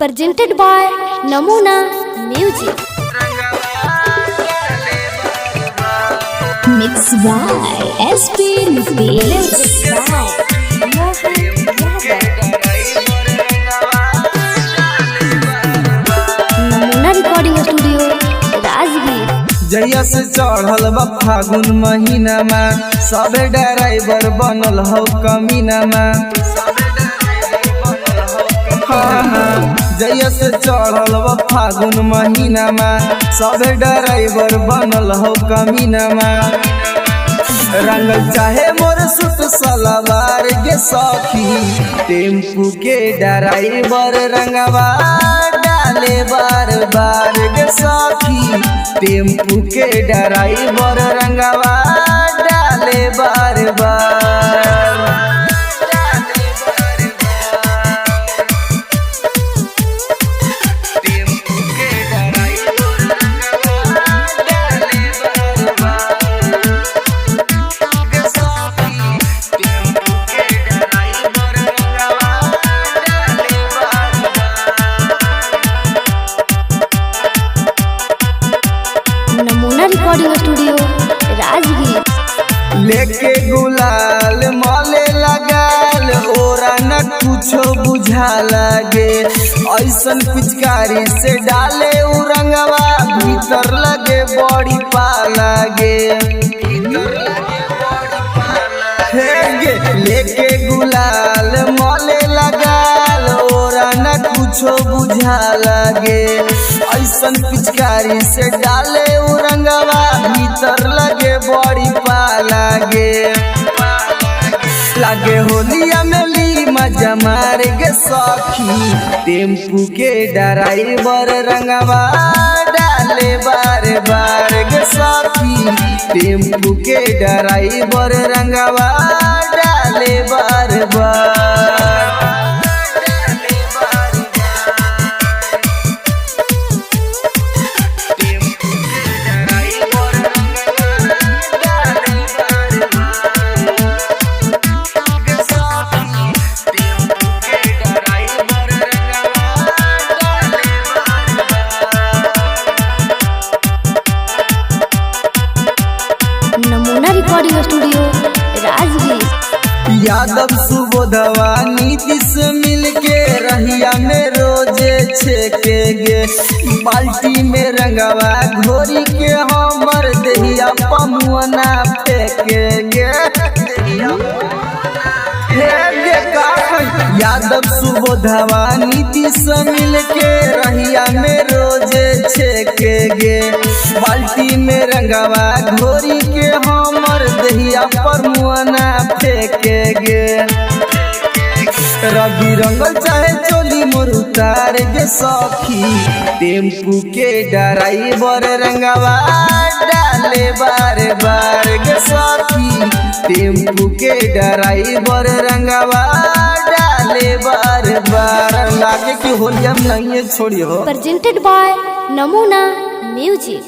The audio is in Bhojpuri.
Presented by Namuna Music. Mixed by SP Lupis. Namuna Recording Studio, Rajgir. जहिया से चढ़ल बा फागुन महीना में सबे ड्राइवर बनल हो कमीना में। जहिया से चढ़ल बा फागुन महीना में सबे ड्राइवर बनल हो कमीना में। रंगल चाहे मोर सूट सलवार के सखी टेम्पू के ड्राइवर रंगवा डाले बार बार के सखी टेम्पू के ड्राइवर रंगवा डाले बार बार। Namuna Recording Studio, Rajgir. लेके गुलाल माले लगाल ओरा न कुछो बुझा लगे ऐसन पिचकारी से डाले उ रंगवा भीतर लगे बड़ी पा लगे। लेके गुलाल माले लगाल ओरा न कुछो बुझा लगे ऐसन पिचकारी से डाले उ रंगवा भीतर लगे बड़ी पा लागे होलिया में ली मजा मार गे सखी टेम्पू के ड्राइवर रंगवा डाले बार बार गे सखी टेम्पू के ड्राइवर रंगवा डाले बार बार। Namuna Recording Studio, Rajgir. Yadav सुबोधवा Nitish मिलके रहिया में रोजे छेके गे बाल्टी में रंगवा घोरी के हमर दहिया पमुआना फेंके गे। यादव सुबोधवा नीतीश मिलके रहिया में रोजे छेके गे बाल्टी में रंगवा घोरी के हमर दहिया पर मुआना फेंके गे। रवि रंगल चाहे चोली मोर उतार गे सखी टेम्पू के ड्राइवर रंगवा डाले बार बार गे सखी टेम्पू के ड्राइवर रंगवा डाले बार बार। लागे कि होलिया में नहीं छोड़ियो। Presented by Namuna Music.